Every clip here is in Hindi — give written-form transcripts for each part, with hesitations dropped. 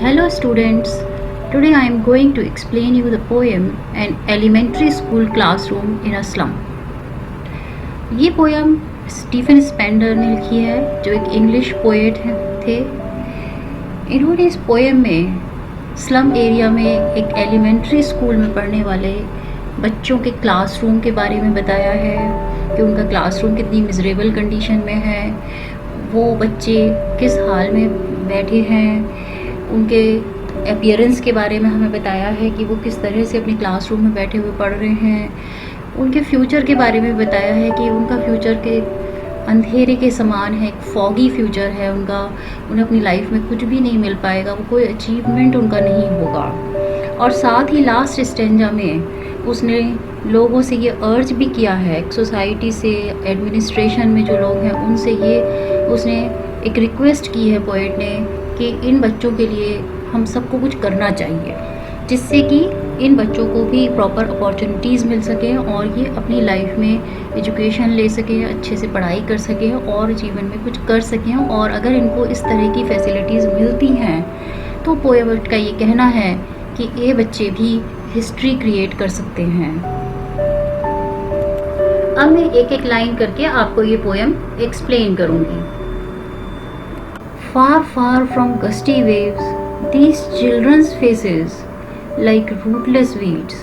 Hello students, today I am going to explain you the poem An Elementary School Classroom in a Slum। ये पोएम स्टीफन स्पेंडर ने लिखी है, जो एक इंग्लिश पोएट थे। इन्होंने इस पोएम में स्लम एरिया में एक एलिमेंट्री स्कूल में पढ़ने वाले बच्चों के क्लासरूम के बारे में बताया है कि उनका क्लासरूम कितनी मिजरेबल कंडीशन में है, वो बच्चे किस हाल में बैठे हैं, उनके अपीयरेंस के बारे में हमें बताया है कि वो किस तरह से अपने क्लासरूम में बैठे हुए पढ़ रहे हैं। उनके फ्यूचर के बारे में बताया है कि उनका फ्यूचर के अंधेरे के समान है, एक फॉगी फ्यूचर है उनका, उन्हें अपनी लाइफ में कुछ भी नहीं मिल पाएगा, वो कोई अचीवमेंट उनका नहीं होगा। और साथ ही लास्ट स्टेंजा में उसने लोगों से ये अर्ज भी किया है, सोसाइटी से, एडमिनिस्ट्रेशन में जो लोग हैं उनसे ये उसने एक रिक्वेस्ट की है पोएट ने कि इन बच्चों के लिए हम सबको कुछ करना चाहिए, जिससे कि इन बच्चों को भी प्रॉपर अपॉर्चुनिटीज़ मिल सकें और ये अपनी लाइफ में एजुकेशन ले सकें, अच्छे से पढ़ाई कर सकें और जीवन में कुछ कर सकें। और अगर इनको इस तरह की फैसिलिटीज़ मिलती हैं तो पोएट का ये कहना है कि ये बच्चे भी हिस्ट्री क्रिएट कर सकते हैं। अब मैं एक एक लाइन करके आपको ये पोएम एक्सप्लेन करूँगी। Far, far from gusty waves, these children's faces like rootless weeds,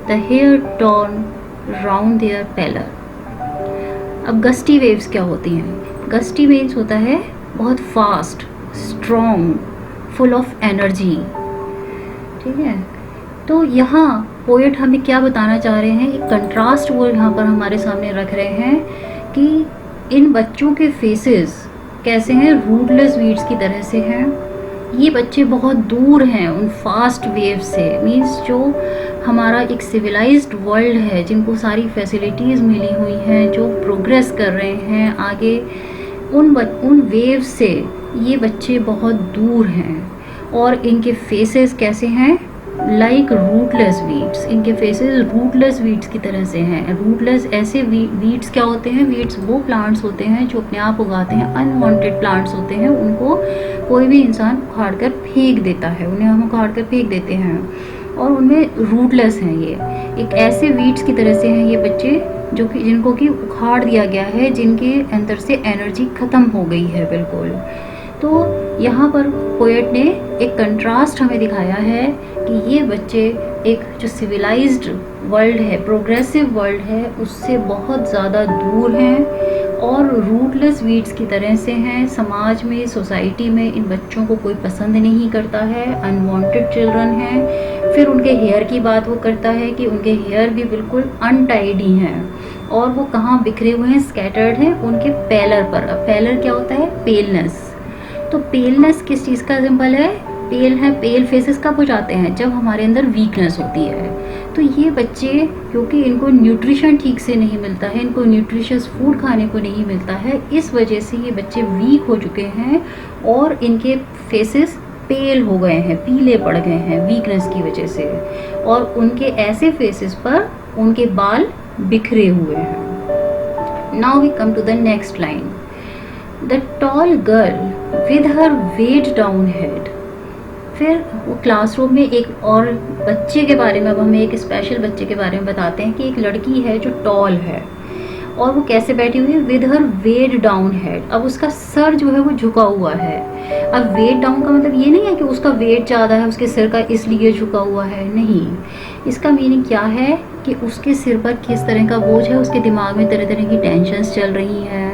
the hair torn round their pallor। अब गस्टी वेव्स क्या होती हैं? गस्टी वेव्स होता है बहुत fast, strong, full of energy. ठीक है, तो यहाँ पोएट हमें क्या बताना चाह रहे हैं, एक कंट्रास्ट वो यहाँ पर हमारे सामने रख रहे हैं कि इन बच्चों के फेसेस कैसे हैं, रूटलेस वीड्स की तरह से हैं। ये बच्चे बहुत दूर हैं उन फास्ट वेव से, मीन्स जो हमारा एक सिविलाइज्ड वर्ल्ड है, जिनको सारी फैसिलिटीज़ मिली हुई हैं, जो प्रोग्रेस कर रहे हैं आगे, उन वेव से ये बच्चे बहुत दूर हैं। और इनके फेसेस कैसे हैं, लाइक रूटलेस वीड्स, इनके फेसेस रूटलेस वीड्स की तरह से हैं। रूटलेस ऐसे वीड्स क्या होते हैं, वीड्स वो प्लांट्स होते हैं जो अपने आप उगाते हैं, अनवांटेड प्लांट्स होते हैं, उनको कोई भी इंसान उखाड़ कर फेंक देता है, उन्हें हम उखाड़ कर फेंक देते हैं और उनमें रूटलेस हैं। ये एक ऐसे वीड्स की तरह से हैं ये बच्चे जो कि जिनको कि उखाड़ दिया गया है, जिनके अंदर से एनर्जी ख़त्म हो गई है बिल्कुल। तो यहाँ पर पोएट ने एक कंट्रास्ट हमें दिखाया है कि ये बच्चे एक जो सिविलाइज्ड वर्ल्ड है, प्रोग्रेसिव वर्ल्ड है, उससे बहुत ज़्यादा दूर हैं और रूटलेस वीड्स की तरह से हैं। समाज में, सोसाइटी में इन बच्चों को कोई पसंद नहीं करता है, अनवांटेड चिल्ड्रन हैं। फिर उनके हेयर की बात वो करता है कि उनके हेयर भी बिल्कुल अनटाइडी हैं और वो कहाँ बिखरे हुए हैं, स्कैटर्ड हैं उनके पैलर पर। अब पैलर क्या होता है, पेलनेस। तो पेलनेस किस चीज़ का सिंबल है, पेल है। पेल फेसेस कब हो जाते हैं, जब हमारे अंदर वीकनेस होती है। तो ये बच्चे, क्योंकि इनको न्यूट्रिशन ठीक से नहीं मिलता है, इनको न्यूट्रिशियस फूड खाने को नहीं मिलता है, इस वजह से ये बच्चे वीक हो चुके हैं और इनके फेसेस पेल हो गए हैं, पीले पड़ गए हैं वीकनेस की वजह से। और उनके ऐसे फेसेस पर उनके बाल बिखरे हुए हैं। Now we come to the next line. The tall girl with her weighed down head। फिर वो क्लासरूम में एक और बच्चे के बारे में, अब हमें एक स्पेशल बच्चे के बारे में बताते हैं कि एक लड़की है जो टॉल है और वो कैसे बैठी हुई है, with her weighed down head. अब उसका सर जो है वो झुका हुआ है। अब वेड डाउन का मतलब ये नहीं है कि उसका वेट ज़्यादा है उसके सिर का इसलिए झुका हुआ है, नहीं। इसका मीनिंग क्या है कि उसके सिर पर किस तरह का बोझ है, उसके दिमाग में तरह तरह की टेंशन्स चल रही हैं,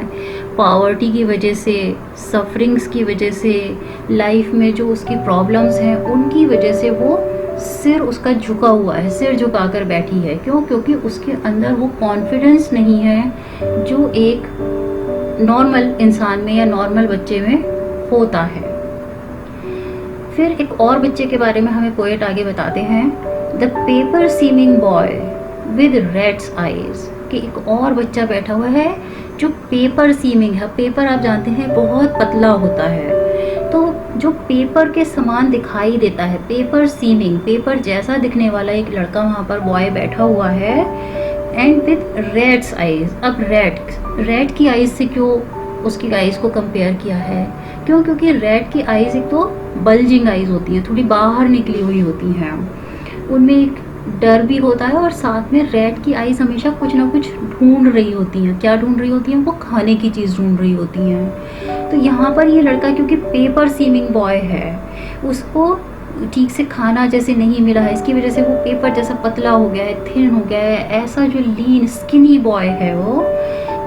पॉवर्टी की वजह से, सफरिंग्स की वजह से, लाइफ में जो उसकी प्रॉब्लम्स हैं उनकी वजह से वो सिर उसका झुका हुआ है, सिर झुकाकर बैठी है। क्यों? क्योंकि उसके अंदर वो कॉन्फिडेंस नहीं है जो एक नॉर्मल इंसान में या नॉर्मल बच्चे में होता है। फिर एक और बच्चे के बारे में हमें पोएट आगे बताते हैं, the paper seeming boy with rat's eyes, कि एक और बच्चा बैठा हुआ है जो पेपर सीमिंग है। पेपर आप जानते हैं बहुत पतला होता है, तो जो पेपर के समान दिखाई देता है, पेपर सीमिंग, पेपर जैसा दिखने वाला एक लड़का वहाँ पर बॉय बैठा हुआ है, एंड विद रेड्स आईज। अब रेड की आईज से क्यों उसकी आईज को कंपेयर किया है, क्यों? क्योंकि रेड की आईज एक तो बल्जिंग आईज होती हैं, थोड़ी बाहर निकली हुई होती हैं। उनमें एक डर भी होता है और साथ में रैट की आईज हमेशा कुछ ना कुछ ढूंढ रही होती हैं। क्या ढूंढ रही होती हैं? वो खाने की चीज़ ढूंढ रही होती हैं। तो यहाँ पर ये लड़का क्योंकि पेपर सीमिंग बॉय है, उसको ठीक से खाना जैसे नहीं मिला है, इसकी वजह से वो पेपर जैसा पतला हो गया है, थिन हो गया है, ऐसा जो लीन स्किनी बॉय है वो,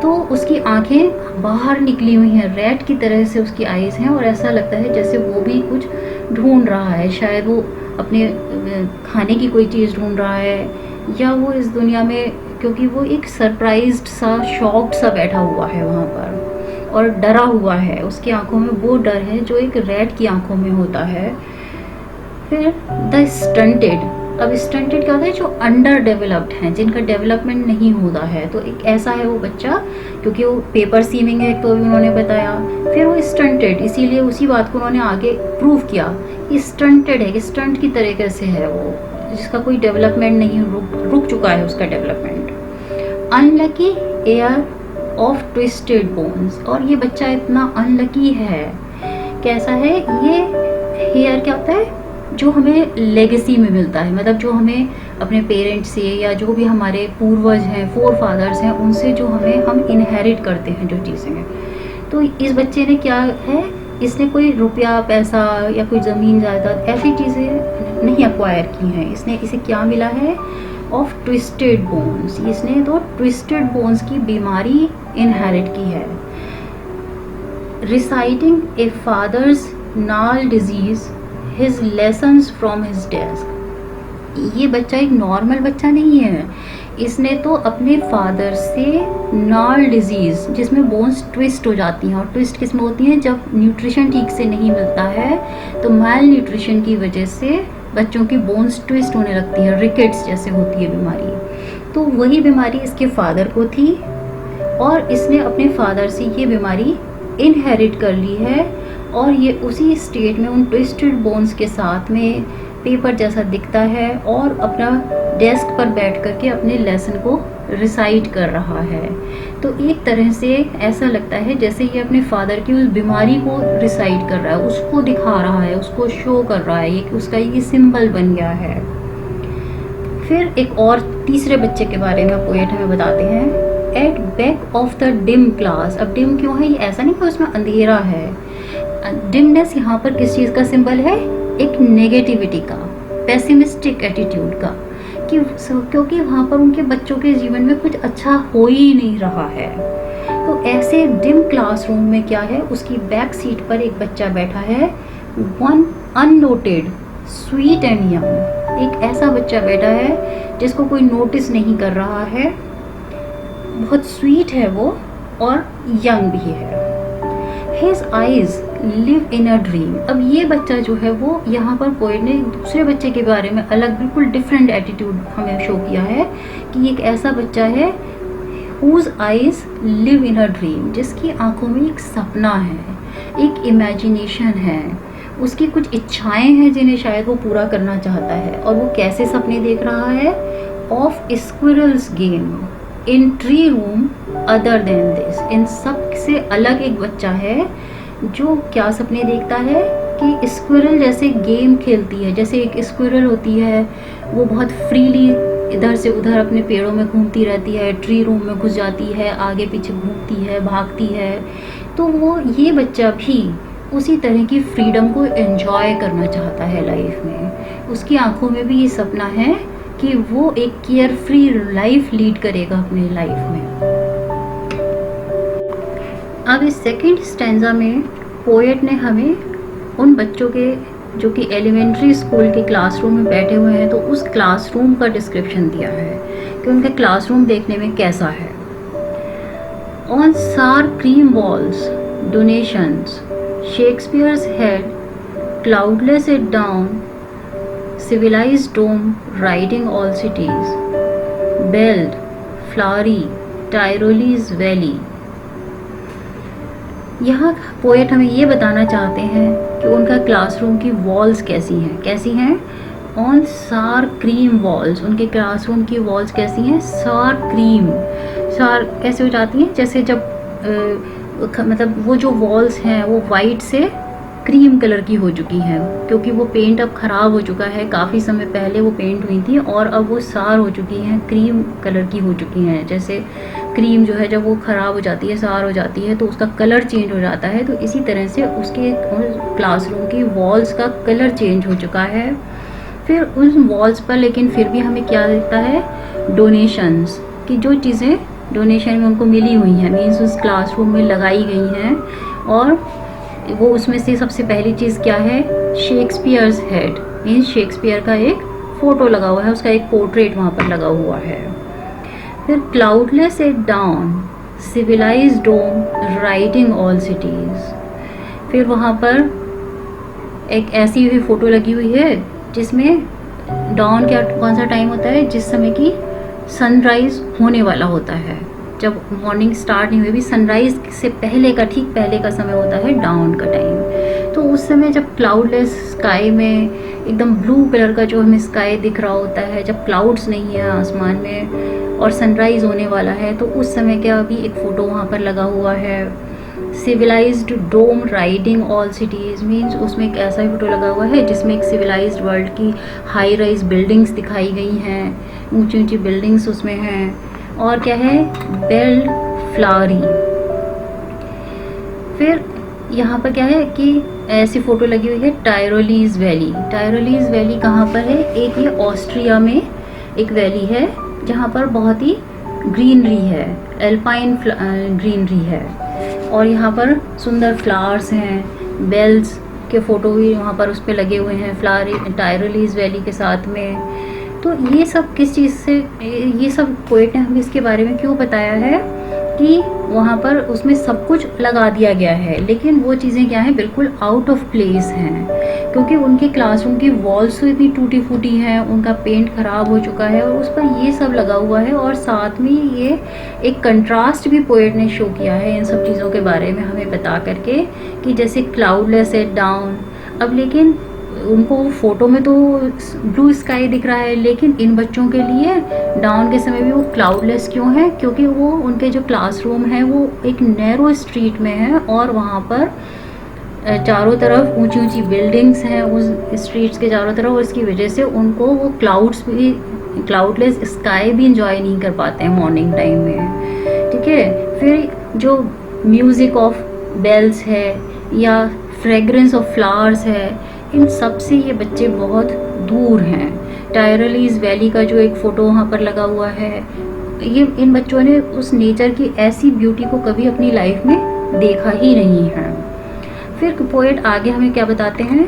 तो उसकी आंखें बाहर निकली हुई हैं, रैट की तरह से उसकी आईज हैं और ऐसा लगता है जैसे वो भी कुछ ढूंढ रहा है। शायद वो अपने खाने की कोई चीज़ ढूंढ रहा है, या वो इस दुनिया में, क्योंकि वो एक सरप्राइज्ड सा, शॉक्ड सा बैठा हुआ है वहाँ पर और डरा हुआ है। उसकी आंखों में वो डर है जो एक रैट की आंखों में होता है। फिर द स्टंटेड। अब स्टंटेड क्या होता है? जो अंडर डेवलप्ड हैं, जिनका डेवलपमेंट नहीं होता है। तो एक ऐसा है वो बच्चा, क्योंकि वो पेपर सीमिंग है तो भी उन्होंने बताया, फिर वो स्टंटेड, इसीलिए उसी बात को उन्होंने आगे प्रूव किया। स्टंटेड है कि स्टंट की तरीके से है वो, जिसका कोई डेवलपमेंट नहीं, रुक चुका है उसका development. Unlucky air of twisted bones. और ये बच्चा इतना अनलकी है। कैसा है ये? हेयर क्या होता है? जो हमें लेगेसी में मिलता है, मतलब जो हमें अपने पेरेंट्स से या जो भी हमारे पूर्वज हैं, फोर फादर्स हैं, उनसे जो हम इनहेरिट करते हैं जो चीज़ें हैं। तो इस बच्चे ने क्या है, इसने कोई रुपया पैसा या कोई ज़मीन जायदाद ऐसी चीज़ें नहीं एक्वायर की हैं। इसने इसे क्या मिला है? Of twisted bones. इसने तो ट्विस्टेड बोन्स की बीमारी इनहेरिट की है। रिसाइटिंग ए फादर्स नाल disease his lessons from his desk. ये बच्चा एक नॉर्मल बच्चा नहीं है। इसने तो अपने फादर से नाल डिजीज, जिसमें बोन्स ट्विस्ट हो जाती हैं, और ट्विस्ट किसमें होती हैं? जब न्यूट्रिशन ठीक से नहीं मिलता है तो माल न्यूट्रिशन की वजह से बच्चों की बोन्स ट्विस्ट होने लगती हैं, रिकेट्स जैसे होती है बीमारी। तो वही बीमारी इसके फादर को थी और इसने अपने फादर से ये बीमारी इनहेरिट कर ली है। और ये उसी स्टेट में उन ट्विस्टेड बोन्स के साथ में पेपर जैसा दिखता है और अपना डेस्क पर बैठ करके अपने लेसन को रिसाइट कर रहा है। तो एक तरह से ऐसा लगता है जैसे ये अपने फादर की उस बीमारी को रिसाइट कर रहा है, उसको दिखा रहा है, उसको शो कर रहा है, उसका ये सिंबल बन गया है। फिर एक और तीसरे बच्चे के बारे में पोएट हमें बताते हैं। At back of the dim class. अब डिम क्यों है? ये ऐसा नहीं कि उसमें अंधेरा है। डिमनेस यहाँ पर किस चीज़ का सिंबल है? एक नेगेटिविटी का, पेसिमिस्टिक एटीट्यूड का, कि क्योंकि वहाँ पर उनके बच्चों के जीवन में कुछ अच्छा हो ही नहीं रहा है। तो ऐसे डिम क्लासरूम में क्या है, उसकी बैक सीट पर एक बच्चा बैठा है, one unnoted sweet and young. एक ऐसा बच्चा बैठा है जिसको कोई नोटिस नहीं कर रहा है, बहुत स्वीट है वो और यंग भी है। His eyes live in a dream। अब ये बच्चा जो है वो, यहाँ पर पोएट ने दूसरे बच्चे के बारे में अलग बिल्कुल डिफरेंट एटीट्यूड हमें शो किया है कि एक ऐसा बच्चा है whose eyes live in a dream, जिसकी आंखों में एक सपना है, एक इमेजिनेशन है, उसकी कुछ इच्छाएं हैं जिन्हें शायद वो पूरा करना चाहता है। और वो कैसे सपने देख रहा है? Of squirrels game in tree room other than this. इन सब से अलग एक बच्चा है जो क्या सपने देखता है कि स्क्विरल जैसे गेम खेलती है। जैसे एक स्क्विरल होती है वो बहुत फ्रीली इधर से उधर अपने पेड़ों में घूमती रहती है, ट्री रूम में घुस जाती है, आगे पीछे घूमती है, भागती है। तो वो ये बच्चा भी उसी तरह की फ्रीडम को एंजॉय करना चाहता है लाइफ में। उसकी आंखों में भी ये सपना है कि वो एक केयर फ्री लाइफ लीड करेगा अपनी लाइफ में। अब इस सेकंड स्टैंजा में पोएट ने हमें उन बच्चों के जो कि एलिमेंट्री स्कूल के क्लासरूम में बैठे हुए हैं, तो उस क्लासरूम का डिस्क्रिप्शन दिया है कि उनका क्लासरूम देखने में कैसा है। ऑन सार cream walls donations, Shakespeare's head, cloudless it down, civilized dome riding all cities, belled, flowery, Tyrolese valley। यहाँ पोएट हमें ये बताना चाहते हैं कि उनका क्लासरूम की वॉल्स कैसी हैं? ऑन सार क्रीम वॉल्स, उनके क्लासरूम की वॉल्स कैसी हैं? सार क्रीम। सार कैसे हो जाती हैं? जैसे जब मतलब वो जो वॉल्स हैं वो वाइट से क्रीम कलर की हो चुकी है, क्योंकि वो पेंट अब ख़राब हो चुका है। काफ़ी समय पहले वो पेंट हुई थी और अब वो सार हो चुकी हैं, क्रीम कलर की हो चुकी हैं। जैसे क्रीम जो है जब वो ख़राब हो जाती है, सार हो जाती है, तो उसका कलर चेंज हो जाता है। तो इसी तरह से उसके क्लासरूम की वॉल्स का कलर चेंज हो चुका है। फिर उन वॉल्स पर लेकिन फिर भी हमें क्या दिखता है, डोनेशंस की जो चीज़ें डोनेशन में उनको मिली हुई हैं, मीन्स उस क्लासरूम में लगाई गई हैं। और वो उसमें से सबसे पहली चीज़ क्या है, शेक्सपियर्स हेड, मीन्स शेक्सपियर का एक फ़ोटो लगा हुआ है, उसका एक पोर्ट्रेट वहाँ पर लगा हुआ है। फिर क्लाउडलेस एट डाउन, सिविलाइज्ड डोम राइडिंग ऑल सिटीज़। फिर वहाँ पर एक ऐसी हुई फ़ोटो लगी हुई है जिसमें डाउन क्या कौन सा टाइम होता है, जिस समय की सनराइज़ होने वाला होता है। जब मॉर्निंग स्टार्ट नहीं हुई, भी सनराइज़ से पहले का, ठीक पहले का समय होता है डाउन का टाइम। तो उस समय जब क्लाउडलेस स्काई में एकदम ब्लू कलर का जो हमें स्काई दिख रहा होता है, जब क्लाउड्स नहीं है आसमान में और सनराइज़ होने वाला है, तो उस समय क्या अभी एक फ़ोटो वहाँ पर लगा हुआ है। सिविलाइज्ड डोम राइडिंग ऑल सिटीज़, मीन्स उसमें एक ऐसा फोटो लगा हुआ है जिसमें एक सिविलाइज्ड वर्ल्ड की हाई राइज बिल्डिंग्स दिखाई गई हैं, ऊंची ऊंची बिल्डिंग्स उसमें हैं। और क्या है, बेल्ड फ्लावरी। फिर यहाँ पर क्या है कि ऐसी फ़ोटो लगी हुई है टायरोलीज वैली। टायरोलीज वैली कहाँ पर है, एक ये ऑस्ट्रिया में एक वैली है जहाँ पर बहुत ही ग्रीनरी है, एल्पाइन ग्रीनरी है। और यहाँ पर सुंदर फ्लावर्स हैं, बेल्स के फ़ोटो भी वहाँ पर उस पर लगे हुए हैं फ्लावर टायरोलीज वैली के साथ में। तो ये सब किस चीज़ से, ये सब पोएट ने हमें इसके बारे में क्यों बताया है कि वहाँ पर उसमें सब कुछ लगा दिया गया है, लेकिन वो चीज़ें क्या हैं, बिल्कुल आउट ऑफ प्लेस हैं, क्योंकि उनके क्लासरूम की वॉल्स इतनी टूटी फूटी हैं, उनका पेंट ख़राब हो चुका है और उस पर ये सब लगा हुआ है। और साथ में ये एक कंट्रास्ट भी पोएट ने शो किया है इन सब चीज़ों के बारे में हमें बता करके कि जैसे क्लाउडलेस एट डाउन। अब लेकिन उनको फ़ोटो में तो ब्लू स्काई दिख रहा है, लेकिन इन बच्चों के लिए डाउन के समय भी वो क्लाउडलेस क्यों है, क्योंकि वो उनके जो क्लासरूम है वो एक नैरो स्ट्रीट में है और वहाँ पर चारों तरफ ऊंची ऊंची बिल्डिंग्स हैं उस स्ट्रीट्स के चारों तरफ, और इसकी वजह से उनको वो क्लाउड्स भी, क्लाउडलेस स्काई भी इंजॉय नहीं कर पाते हैं मॉर्निंग टाइम में। ठीक है। फिर जो म्यूज़िक ऑफ बेल्स है या फ्रेग्रेंस ऑफ फ्लावर्स है, इन सब से ये बच्चे बहुत दूर हैं। टायरोलीज वैली का जो एक फ़ोटो वहाँ पर लगा हुआ है, ये इन बच्चों ने उस नेचर की ऐसी ब्यूटी को कभी अपनी लाइफ में देखा ही नहीं है। फिर पोएट आगे हमें क्या बताते हैं,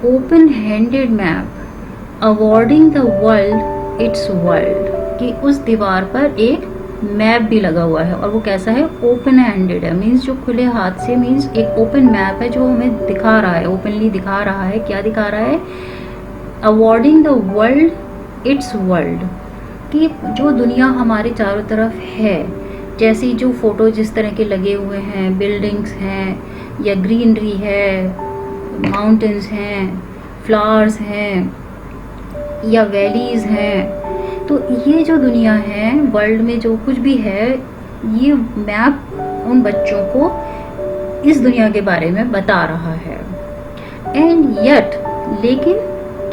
open handed map awarding the world it's world, कि उस दीवार पर एक मैप भी लगा हुआ है और वो कैसा है, ओपन हैंडेड है, मीन्स जो खुले हाथ से, मीन्स एक ओपन मैप है जो हमें दिखा रहा है, ओपनली दिखा रहा है। क्या दिखा रहा है, awarding the world it's world, कि जो दुनिया हमारे चारों तरफ है, जैसी जो फ़ोटो जिस तरह के लगे हुए हैं, बिल्डिंग्स हैं या ग्रीनरी है, माउंटेन्स हैं, फ्लावर्स हैं या वैलीज़ हैं, तो ये जो दुनिया है, वर्ल्ड में जो कुछ भी है, ये मैप उन बच्चों को इस दुनिया के बारे में बता रहा है। एंड येट, लेकिन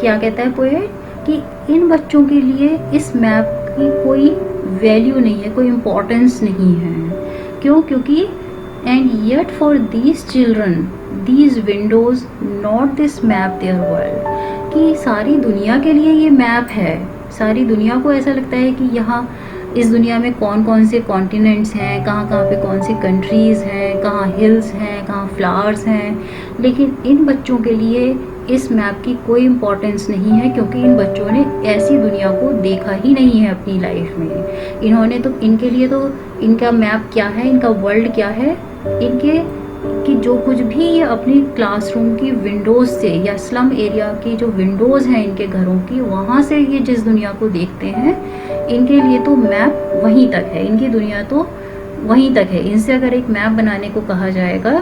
क्या कहता है पोएट कि इन बच्चों के लिए इस मैप की कोई वैल्यू नहीं है, कोई इम्पोर्टेंस नहीं है। क्यों? क्योंकि and yet for these children these Windows not this map there world, कि सारी दुनिया के लिए ये मैप है। सारी दुनिया को ऐसा लगता है कि यहाँ इस दुनिया में कौन कौन से कॉन्टिनेंट्स हैं, कहाँ कहाँ पे कौन सी कंट्रीज़ हैं, कहाँ हिल्स हैं, कहाँ फ्लावर्स हैं, लेकिन इन बच्चों के लिए इस मैप की कोई इम्पोर्टेंस नहीं है, क्योंकि इन बच्चों ने ऐसी दुनिया को देखा ही नहीं है अपनी लाइफ में। इन्होंने तो, इनके लिए तो इनका मैप क्या है, इनका वर्ल्ड क्या है, इनके कि जो कुछ भी ये अपनी क्लासरूम की विंडोज़ से या स्लम एरिया की जो विंडोज़ हैं इनके घरों की, वहाँ से ये जिस दुनिया को देखते हैं, इनके लिए तो मैप वहीं तक है, इनकी दुनिया तो वहीं तक है। इनसे अगर एक मैप बनाने को कहा जाएगा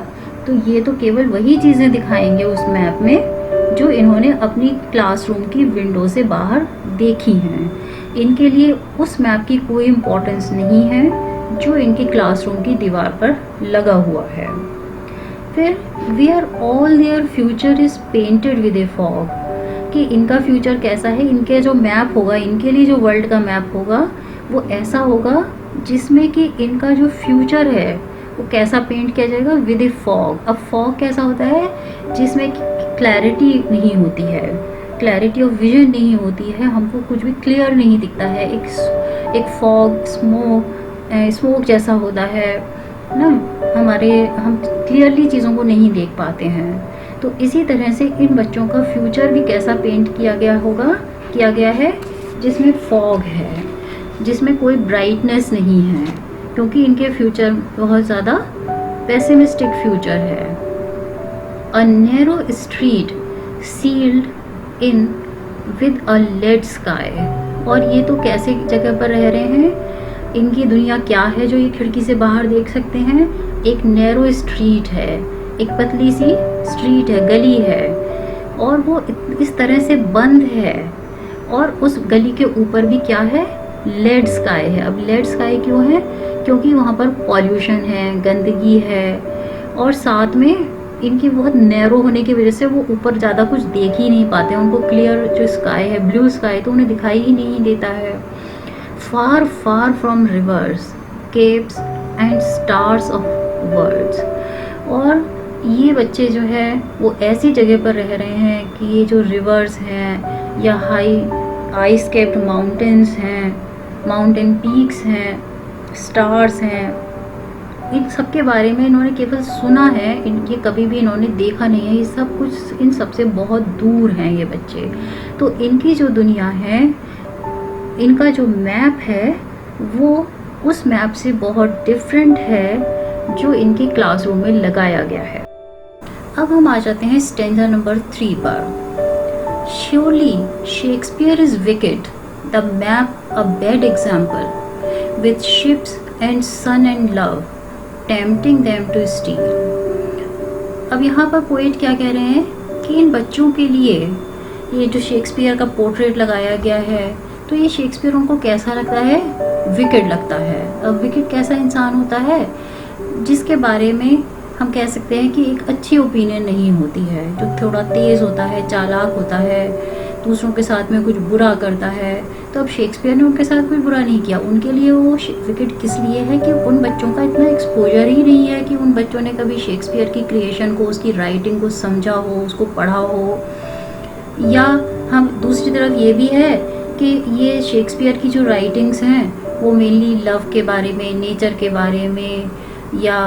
तो ये तो केवल वही चीज़ें दिखाएंगे उस मैप में जो इन्होंने अपनी क्लासरूम की विंडो से बाहर देखी हैं। इनके लिए उस मैप की कोई इम्पोर्टेंस नहीं है जो इनकी क्लासरूम की दीवार पर लगा हुआ है। फिर where all their future is painted with a fog, कि इनका फ्यूचर कैसा है, इनके जो मैप होगा, इनके लिए जो वर्ल्ड का मैप होगा वो ऐसा होगा जिसमें कि इनका जो फ्यूचर है वो कैसा पेंट किया जाएगा, विद ए फॉग। अब फॉग कैसा होता है, जिसमें क्लैरिटी नहीं होती है, क्लैरिटी ऑफ विजन नहीं होती है, हमको कुछ भी क्लियर नहीं दिखता है। एक फॉग स्मोक जैसा होता है ना, हम क्लियरली चीज़ों को नहीं देख पाते हैं। तो इसी तरह से इन बच्चों का फ्यूचर भी कैसा पेंट किया गया है, जिसमें फॉग है, जिसमें कोई ब्राइटनेस नहीं है, क्योंकि इनके फ्यूचर बहुत ज़्यादा पेसिमिस्टिक फ्यूचर है। A narrow street sealed in with a lead sky, और ये तो कैसे जगह पर रह रहे हैं, इनकी दुनिया क्या है जो ये खिड़की से बाहर देख सकते हैं, एक नैरो स्ट्रीट है, एक पतली सी स्ट्रीट है, गली है, और वो इस तरह से बंद है, और उस गली के ऊपर भी क्या है, लेड स्काई है। अब लेड स्काई क्यों है, क्योंकि वहाँ पर पॉल्यूशन है, गंदगी है, और साथ में इनकी बहुत नैरो होने की वजह से वो ऊपर ज़्यादा कुछ देख ही नहीं पाते हैं, उनको क्लियर जो स्काई है, ब्लू स्काई, तो उन्हें दिखाई ही नहीं देता है। Far far from rivers, capes and stars of worlds, और ये बच्चे जो है वो ऐसी जगह पर रह रहे हैं कि ये जो रिवर्स हैं या हाई आइस कैप्ड माउंटेन्स हैं, माउंटेन पीक्स हैं, स्टार्स हैं, इन सब के बारे में इन्होंने केवल सुना है, इनके कभी भी इन्होंने देखा नहीं है, ये सब कुछ इन सब से बहुत दूर हैं ये बच्चे। तो इनकी जो दुनिया है, इनका जो मैप है वो उस मैप से बहुत डिफरेंट है जो इनके क्लासरूम में लगाया गया है। अब हम आ जाते हैं स्टैंजा नंबर 3 पर। Surely Shakespeare is wicked, the map a bad example, with ships and sun and love, tempting them to steal. अब यहाँ पर पोएट क्या कह रहे हैं कि इन बच्चों के लिए ये जो शेक्सपियर का पोर्ट्रेट लगाया गया है, तो ये शेक्सपियर उनको कैसा लगता है, विकेड लगता है। अब विकेड कैसा इंसान होता है, जिसके बारे में हम कह सकते हैं कि एक अच्छी ओपिनियन नहीं होती है, जो थोड़ा तेज़ होता है, चालाक होता है, दूसरों के साथ में कुछ बुरा करता है। तो अब शेक्सपियर ने उनके साथ कोई बुरा नहीं किया, उनके लिए वो विकेट किस लिए है कि उन बच्चों का इतना एक्सपोजर ही नहीं है कि उन बच्चों ने कभी शेक्सपियर की क्रिएशन को, उसकी राइटिंग को समझा हो, उसको पढ़ा हो। या हम दूसरी तरफ ये भी है कि ये शेक्सपियर की जो राइटिंग्स हैं वो मेनली लव के बारे में, नेचर के बारे में, या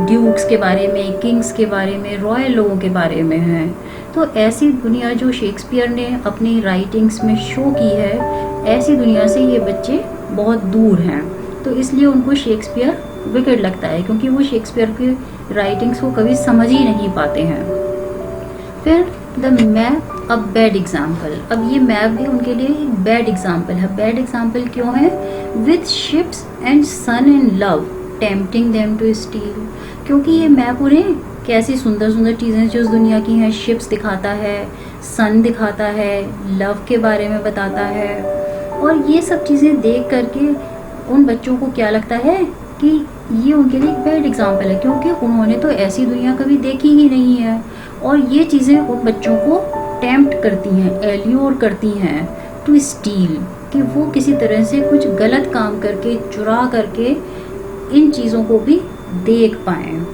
ड्यूक्स के बारे में, किंग्स के बारे में, रॉयल लोगों के बारे में हैं। तो ऐसी दुनिया जो शेक्सपियर ने अपनी राइटिंग्स में शो की है, ऐसी दुनिया से ये बच्चे बहुत दूर हैं। तो इसलिए उनको शेक्सपियर विकेड लगता है, क्योंकि वो शेक्सपियर की राइटिंग्स को कभी समझ ही नहीं पाते हैं। फिर the map a bad example. अब ये मैप भी उनके लिए एक बैड एग्जाम्पल है। बैड एग्जाम्पल क्यों है, with ships and sun and love tempting them to steal, क्योंकि ये मैप उन्हें कैसी सुंदर सुंदर चीज़ें जो उस दुनिया की हैं, शिप्स दिखाता है, सन दिखाता है, लव के बारे में बताता है। और ये सब चीज़ें देख करके उन बच्चों को क्या लगता है कि ये उनके लिए एक बैड एग्जाम्पल है, क्योंकि उन्होंने तो ऐसी दुनिया कभी देखी ही नहीं है। और ये चीज़ें उन बच्चों को टेम्प्ट करती हैं, एल्योर करती हैं टू स्टील, कि वो किसी तरह से कुछ गलत काम करके, चुरा करके इन चीज़ों को भी देख पाएँ।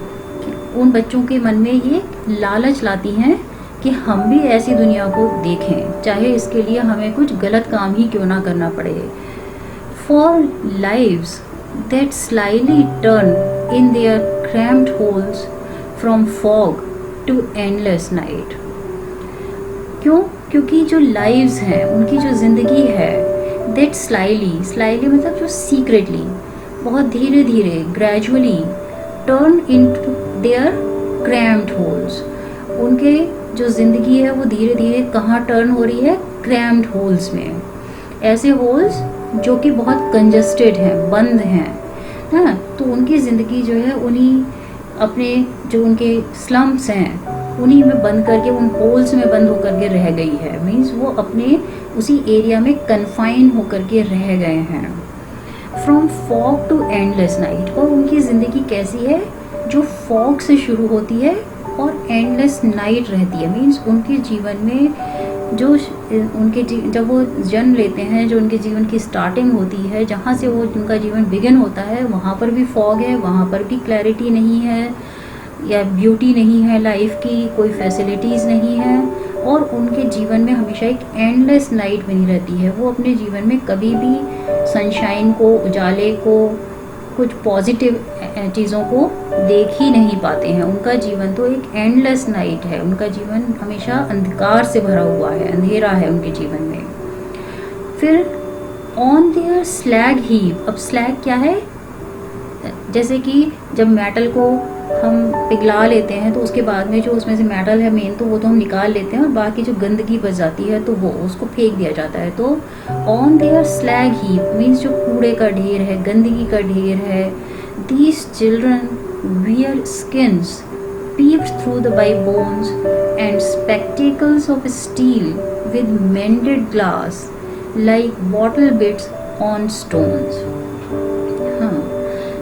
उन बच्चों के मन में ये लालच लाती हैं कि हम भी ऐसी दुनिया को देखें, चाहे इसके लिए हमें कुछ गलत काम ही क्यों ना करना पड़े। For lives that slyly turn in their cramped holes from fog to endless night. क्यों, क्योंकि जो लाइव्स हैं, उनकी जो ज़िंदगी है, दैट स्लाइली मतलब जो सीक्रेटली, बहुत धीरे धीरे, gradually, turn into their cramped holes, उनके जो ज़िंदगी है वो धीरे धीरे कहाँ टर्न हो रही है, क्रैम्प्ड होल्स में। ऐसे होल्स जो कि बहुत कंजस्टेड हैं, बंद हैं, है ना। तो उनकी ज़िंदगी जो है उन्हीं अपने जो उनके स्लम्प्स हैं उन्हीं में बंद करके, उन होल्स में बंद होकर के रह गई है। मीन्स वो अपने उसी एरिया में कन्फाइन होकर के रह गए हैं। From fog to endless night. और उनकी ज़िंदगी कैसी है, जो फॉग से शुरू होती है और एंडलेस नाइट रहती है। मीन्स उनके जीवन में जो जब वो जन्म लेते हैं, जो उनके जीवन की स्टार्टिंग होती है, जहाँ से वो उनका जीवन बिगिन होता है, वहाँ पर भी फॉग है, वहाँ पर भी क्लैरिटी नहीं है या ब्यूटी नहीं है, लाइफ की कोई फैसिलिटीज़ नहीं है। और उनके जीवन में हमेशा एक एंडलेस नाइट बनी रहती है। वो अपने जीवन में कभी भी सनशाइन को, उजाले को, कुछ पॉजिटिव चीज़ों को देख ही नहीं पाते हैं। उनका जीवन तो एक एंडलेस नाइट है। उनका जीवन हमेशा अंधकार से भरा हुआ है, अंधेरा है उनके जीवन में। फिर ऑन देयर स्लैग हीप। अब स्लैग क्या है, जैसे कि जब मेटल को हम पिघला लेते हैं तो उसके बाद में जो उसमें से मेटल है मेन, तो वो तो हम निकाल लेते हैं और बाकी जो गंदगी बच जाती है तो वो उसको फेंक दिया जाता है। तो on their slag heap means जो कूड़े का ढेर है, गंदगी का ढेर है। These children wear skins peeped through the by bones and spectacles of steel with mended glass like bottle bits on stones। हाँ,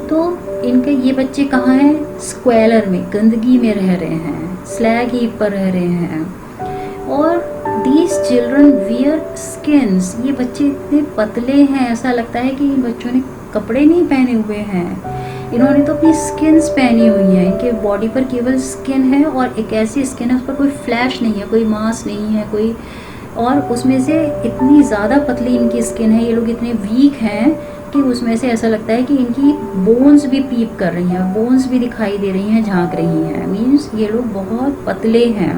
तो इनके ये बच्चे कहाँ हैं, स्क्वेलर में, गंदगी में रह रहे हैं, स्लैग हीप पर रह रहे हैं। और दीज चिल्ड्रन वियर स्किन्स, ये बच्चे इतने पतले हैं, ऐसा लगता है कि इन बच्चों ने कपड़े नहीं पहने हुए हैं, इन्होंने तो अपनी स्किन्स पहनी हुई हैं। इनके बॉडी पर केवल स्किन है और एक ऐसी स्किन है उस पर कोई फ्लैश नहीं है, कोई मांस नहीं है, कोई, और उसमें से इतनी ज़्यादा पतली इनकी स्किन है, ये लोग इतने वीक हैं कि उसमें से ऐसा लगता है कि इनकी बोन्स भी पीप कर रही हैं, बोन्स भी दिखाई दे रही हैं, झांक रही हैं। मीन्स ये लोग बहुत पतले हैं।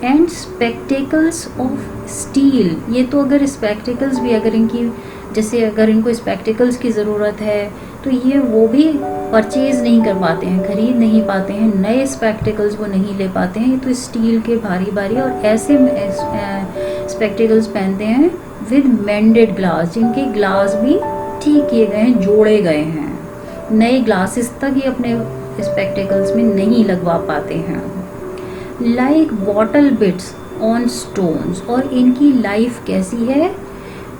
एंड स्पेक्टेकल्स ऑफ स्टील, ये तो अगर स्पेक्टेकल्स भी अगर इनकी, जैसे अगर इनको स्पेक्टेकल्स की ज़रूरत है तो ये वो भी परचेज़ नहीं कर पाते हैं, खरीद नहीं पाते हैं, नए स्पेक्टेकल्स वो नहीं ले पाते हैं। ये तो स्टील के भारी भारी और ऐसे स्पेक्टेकल्स पहनते हैं विद मेंडेड ग्लास, जिनके ग्लास भी ठीक किए गए हैं, जोड़े गए हैं। नए ग्लासेस तक ये अपने स्पेक्टेकल्स में नहीं लगवा पाते हैं। Like bottle beads on stones, और इनकी लाइफ कैसी है,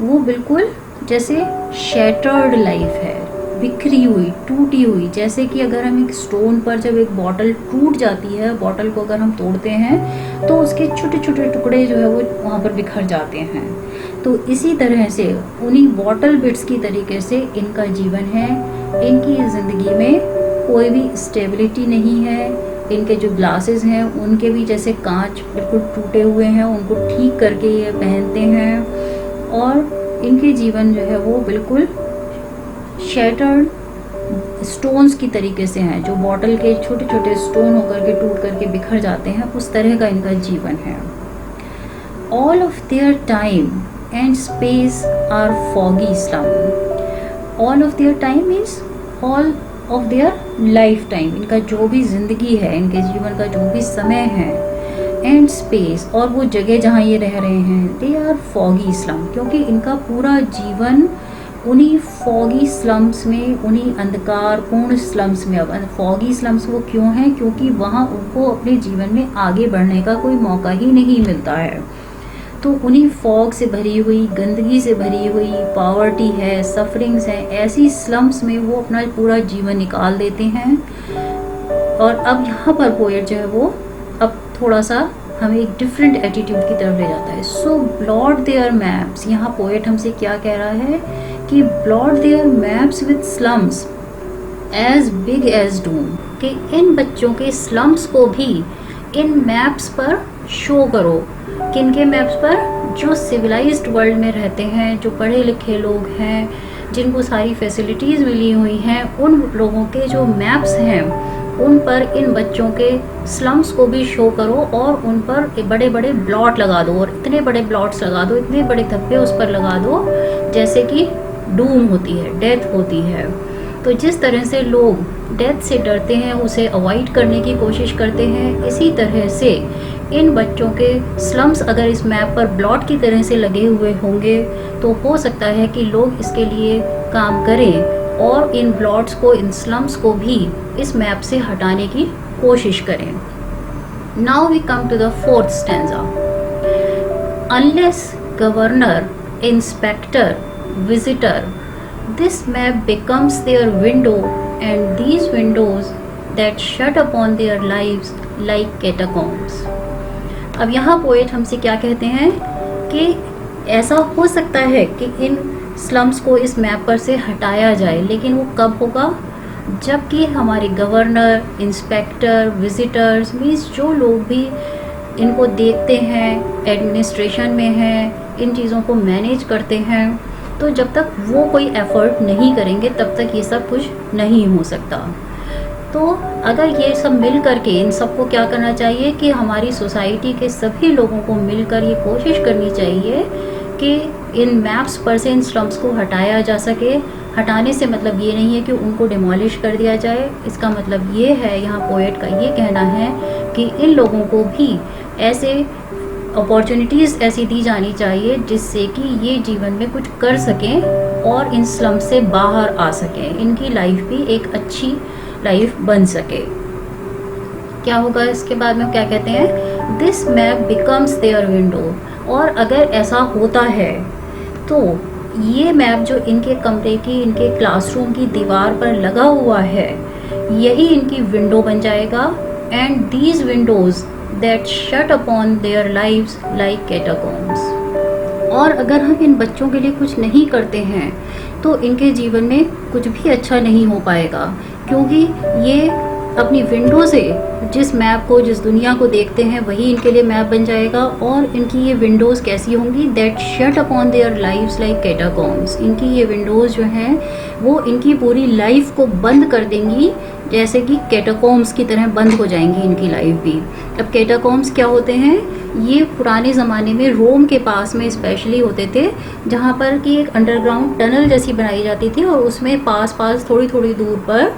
वो बिल्कुल जैसे शैटर्ड लाइफ है, बिखरी हुई, टूटी हुई। जैसे कि अगर हम एक स्टोन पर जब एक बॉटल टूट जाती है, बॉटल को अगर हम तोड़ते हैं तो उसके छोटे छोटे टुकड़े जो है वो वहाँ पर बिखर जाते हैं। तो इसी तरह से उन्हीं बॉटल बिट्स की तरीके से इनका जीवन है। इनकी ज़िंदगी में कोई भी स्टेबिलिटी नहीं है। इनके जो ग्लासेस हैं उनके भी जैसे कांच बिल्कुल टूटे हुए हैं, उनको ठीक करके ये पहनते हैं। और इनके जीवन जो है वो बिल्कुल शैटर्ड स्टोन्स की तरीके से हैं, जो बॉटल के छोटे छोटे स्टोन होकर के टूट करके बिखर जाते हैं, उस तरह का इनका जीवन है। All of their time and space are foggy slum. All of their time means all of their life time, इनका जो भी ज़िंदगी है, इनके जीवन का जो भी समय है, एंड स्पेस, और वो जगह जहाँ ये रह रहे हैं, दे आर फॉगी स्लम, क्योंकि इनका पूरा जीवन उन्हीं फॉगी स्लम्स में, उन्हीं अंधकारपूर्ण स्लम्स में। अब फॉगी स्लम्स वो क्यों हैं, क्योंकि वहाँ उनको अपने जीवन में आगे बढ़ने का कोई मौका ही नहीं मिलता है। तो उन्हीं फॉग से भरी हुई, गंदगी से भरी हुई, पॉवर्टी है, सफरिंग्स हैं, ऐसी स्लम्स में वो अपना पूरा जीवन निकाल देते हैं। और अब यहाँ पर पोएट जो है वो अब थोड़ा सा हमें एक डिफरेंट एटीट्यूड की तरफ ले जाता है। सो ब्लॉट देयर मैप्स, यहाँ पोएट हमसे क्या कह रहा है कि blot their maps with slums as big as doom, कि इन बच्चों के स्लम्स को भी इन मैप्स पर शो करो। किन के मैप्स पर, जो सिविलाइज्ड वर्ल्ड में रहते हैं, जो पढ़े लिखे लोग हैं, जिनको सारी फैसिलिटीज़ मिली हुई हैं, उन लोगों के जो मैप्स हैं उन पर इन बच्चों के स्लम्स को भी शो करो और उन पर बड़े बड़े ब्लॉट लगा दो, और इतने बड़े ब्लॉट्स लगा दो, इतने बड़े धब्बे उस पर लगा दो जैसे कि डूम होती है, डेथ होती है। तो जिस तरह से लोग डेथ से डरते हैं, उसे अवॉइड करने की कोशिश करते हैं, इसी तरह से इन बच्चों के स्लम्स अगर इस मैप पर ब्लॉट की तरह से लगे हुए होंगे तो हो सकता है कि लोग इसके लिए काम करें और इन ब्लॉट्स को, इन स्लम्स को भी इस मैप से हटाने की कोशिश करें। Now we come to the fourth stanza. Unless governor, inspector, visitor This map becomes their window, and these windows that shut upon their lives like catacombs. अब यहाँ पोएट हमसे क्या कहते हैं कि ऐसा हो सकता है कि इन स्लम्स को इस मैप पर से हटाया जाए, लेकिन वो कब होगा? जबकि हमारे गवर्नर, इंस्पेक्टर, विजिटर्स, मीन्स जो लोग भी इनको देखते हैं, एडमिनिस्ट्रेशन में हैं, इन चीज़ों को मैनेज करते हैं, तो जब तक वो कोई एफर्ट नहीं करेंगे तब तक ये सब कुछ नहीं हो सकता। तो अगर ये सब मिल करके इन सबको क्या करना चाहिए कि हमारी सोसाइटी के सभी लोगों को मिलकर ये कोशिश करनी चाहिए कि इन मैप्स पर से इन स्लम्स को हटाया जा सके। हटाने से मतलब ये नहीं है कि उनको डिमोलिश कर दिया जाए, इसका मतलब ये है, यहाँ पोएट का ये कहना है कि इन लोगों को भी ऐसे अपॉर्चुनिटीज़ ऐसी दी जानी चाहिए जिससे कि ये जीवन में कुछ कर सकें और इन स्लम से बाहर आ सकें, इनकी लाइफ भी एक अच्छी लाइफ बन सके। क्या होगा इसके बाद में, क्या कहते हैं, this map becomes their window. और अगर ऐसा होता है तो ये मैप जो इनके कमरे की, इनके क्लासरूम की दीवार पर लगा हुआ है, यही इनकी विंडो बन जाएगा। And these windows that shut upon their lives like catacombs. और अगर हम इन बच्चों के लिए कुछ नहीं करते हैं तो इनके जीवन में कुछ भी अच्छा नहीं हो पाएगा, क्योंकि ये अपनी विंडो से जिस मैप को, जिस दुनिया को देखते हैं, वही इनके लिए मैप बन जाएगा। और इनकी ये विंडोज़ कैसी होंगी, that shut upon their lives like catacombs. इनकी ये विंडोज़ जो हैं वो इनकी पूरी लाइफ को बंद कर देंगी, जैसे कि कैटाकॉम्ब्स की तरह बंद हो जाएंगी इनकी लाइफ भी। अब कैटाकॉम्ब्स क्या होते हैं? ये पुराने ज़माने में रोम के पास में स्पेशली होते थे, जहाँ पर कि एक अंडरग्राउंड टनल जैसी बनाई जाती थी और उसमें पास पास थोड़ी थोड़ी दूर पर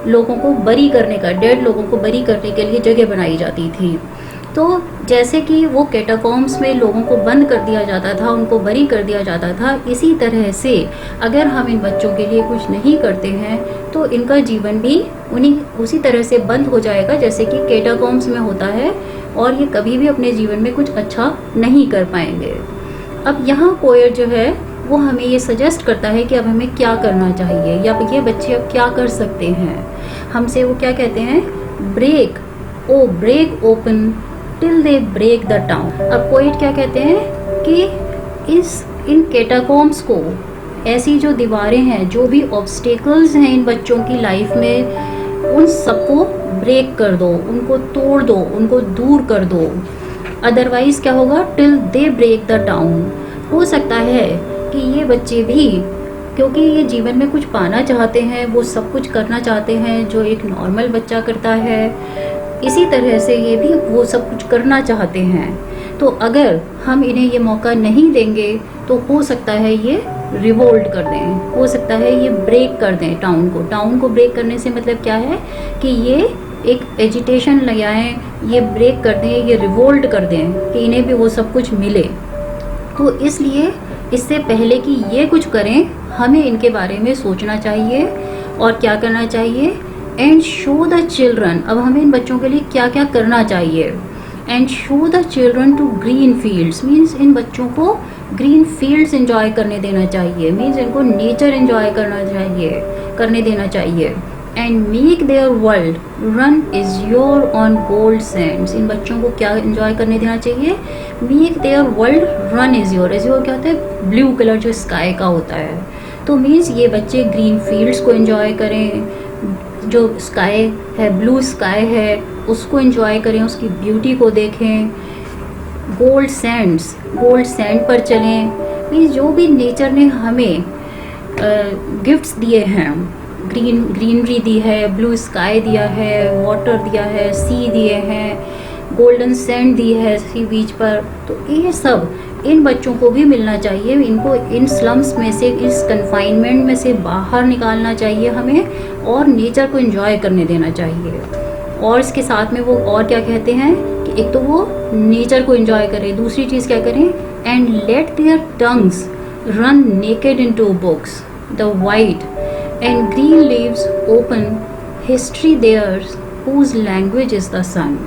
लोगों को बरी करने का, डेड लोगों को बरी करने के लिए जगह बनाई जाती थी। तो जैसे कि वो कैटाकॉम्ब्स में लोगों को बंद कर दिया जाता था, उनको बरी कर दिया जाता था, इसी तरह से अगर हम इन बच्चों के लिए कुछ नहीं करते हैं तो इनका जीवन भी उसी तरह से बंद हो जाएगा जैसे कि कैटाकॉम्ब्स में होता है, और ये कभी भी अपने जीवन में कुछ अच्छा नहीं कर पाएंगे। अब यहाँ पोएट जो है वो हमें ये सजेस्ट करता है कि अब हमें क्या करना चाहिए, या ये बच्चे अब क्या कर सकते हैं। हमसे वो क्या कहते हैं, break open till they break the town. अब पोएट क्या कहते हैं कि इन कैटाकॉम्ब्स को, ऐसी जो दीवारें हैं, जो भी ऑब्स्टेकल्स हैं इन बच्चों की लाइफ में, उन सबको ब्रेक कर दो, उनको तोड़ दो, उनको दूर कर दो। अदरवाइज क्या होगा, till they break the town. हो सकता है कि ये बच्चे भी, क्योंकि ये जीवन में कुछ पाना चाहते हैं, वो सब कुछ करना चाहते हैं जो एक नॉर्मल बच्चा करता है, इसी तरह से ये भी वो सब कुछ करना चाहते हैं। तो अगर हम इन्हें ये मौका नहीं देंगे तो हो सकता है ये रिवोल्ट कर दें, हो सकता है ये ब्रेक कर दें टाउन को। टाउन को ब्रेक करने से मतलब क्या है कि ये एक एजिटेशन लगाएं, ये ब्रेक कर दें, ये रिवोल्ट कर दें कि इन्हें भी वो सब कुछ मिले। तो इसलिए इससे पहले कि ये कुछ करें, हमें इनके बारे में सोचना चाहिए और क्या करना चाहिए। एंड शो द चिल्ड्रन, अब हमें इन बच्चों के लिए क्या क्या करना चाहिए। And show the children to green fields, means इन बच्चों को ग्रीन फील्ड्स एंजॉय करने देना चाहिए, मीन्स इनको नेचर एंजॉय करने देना चाहिए। And make their world run azure on gold sands, इन बच्चों को क्या एंजॉय करने देना चाहिए, make their world run azure क्या होता है, ब्लू कलर जो स्काई का होता है। तो मीन्स ये बच्चे ग्रीन फील्ड्स को एंजॉय करें, जो स्काई है, ब्लू स्काई है, उसको एंजॉय करें, उसकी ब्यूटी को देखें। गोल्ड सैंड पर चलें, मीन्स जो भी नेचर ने हमें गिफ्ट्स दिए हैं, ग्रीनरी दी है, ब्लू स्काई दिया है, वाटर दिया है, सी दिए हैं, गोल्डन सैंड दी है सी बीच पर, तो ये सब इन बच्चों को भी मिलना चाहिए। इनको इन स्लम्स में से, इस कन्फाइनमेंट में से बाहर निकालना चाहिए हमें, और नेचर को एंजॉय करने देना चाहिए। और इसके साथ में वो और क्या कहते हैं कि एक तो वो नेचर को एंजॉय करें, दूसरी चीज़ क्या करें, and let their tongues run naked into books the white and green leaves open history theirs whose language is the sun.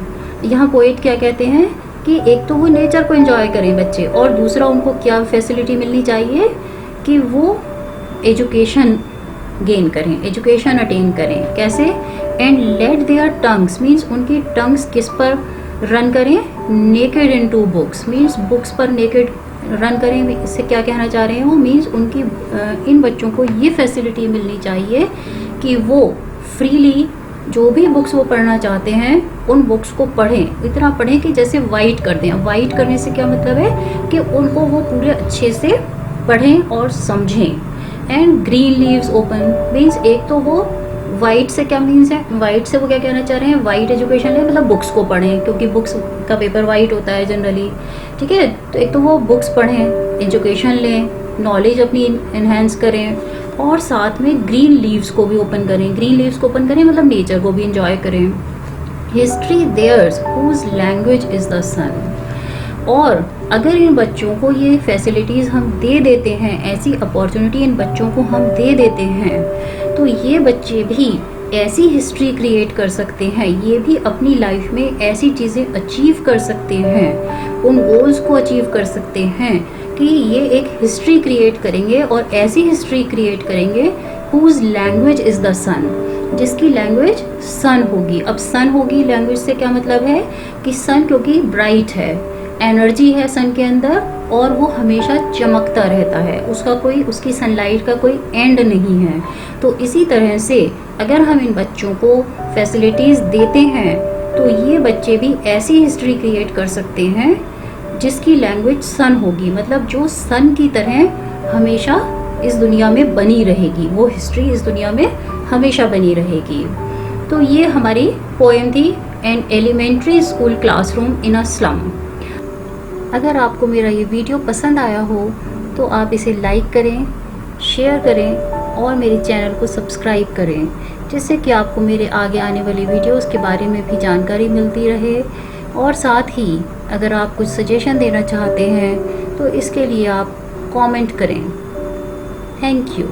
यहाँ पोएट क्या कहते हैं कि एक तो वो नेचर को एंजॉय करें बच्चे, और दूसरा उनको क्या फैसिलिटी मिलनी चाहिए कि वो एजुकेशन गेन करें, एजुकेशन अटेन करें। कैसे? And let their tongues means उनकी टंग्स किस पर रन करें? Naked into books means books पर नेकेड रन करें। इससे क्या कहना चाह रहे हैं वो? मीन्स उनकी इन बच्चों को ये फैसिलिटी मिलनी चाहिए कि वो फ्रीली जो भी बुक्स वो पढ़ना चाहते हैं उन बुक्स को पढ़ें, इतना पढ़ें कि जैसे वाइट कर दें। वाइट करने से क्या मतलब है कि उनको वो पूरे अच्छे से पढ़ें और समझें। And green leaves open means एक तो वो वाइट से क्या मीन्स है? वाइट से वो क्या कहना चाह रहे हैं? वाइट एजुकेशन है मतलब बुक्स को पढ़ें, क्योंकि बुक्स का पेपर वाइट होता है जनरली, ठीक है। तो एक तो वो बुक्स पढ़ें, एजुकेशन लें, नॉलेज अपनी इन्हेंस करें, और साथ में ग्रीन लीव्स को भी ओपन करें। ग्रीन लीव्स को ओपन करें मतलब नेचर को भी इंजॉय करें। History theirs whose language is the sun. और अगर इन बच्चों को ये फैसिलिटीज़ हम दे देते हैं, ऐसी अपॉर्चुनिटी इन बच्चों को हम दे देते हैं, तो ये बच्चे भी ऐसी हिस्ट्री क्रिएट कर सकते हैं, ये भी अपनी लाइफ में ऐसी चीज़ें अचीव कर सकते हैं, उन गोल्स को अचीव कर सकते हैं कि ये एक हिस्ट्री क्रिएट करेंगे, और ऐसी हिस्ट्री क्रिएट करेंगे हुज लैंग्वेज इज़ द सन, जिसकी लैंग्वेज सन होगी। अब सन होगी लैंग्वेज से क्या मतलब है कि सन क्योंकि ब्राइट है, एनर्जी है सन के अंदर, और वो हमेशा चमकता रहता है, उसका कोई, उसकी सनलाइट का कोई एंड नहीं है। तो इसी तरह से अगर हम इन बच्चों को फैसिलिटीज़ देते हैं तो ये बच्चे भी ऐसी हिस्ट्री क्रिएट कर सकते हैं जिसकी लैंग्वेज सन होगी, मतलब जो सन की तरह हमेशा इस दुनिया में बनी रहेगी, वो हिस्ट्री इस दुनिया में हमेशा बनी रहेगी। तो ये हमारी पोएम थी, an elementary school classroom in a slum. अगर आपको मेरा ये वीडियो पसंद आया हो तो आप इसे लाइक करें, शेयर करें और मेरे चैनल को सब्सक्राइब करें, जिससे कि आपको मेरे आगे आने वाली वीडियोस के बारे में भी जानकारी मिलती रहे। और साथ ही अगर आप कुछ सजेशन देना चाहते हैं तो इसके लिए आप कमेंट करें। Thank you.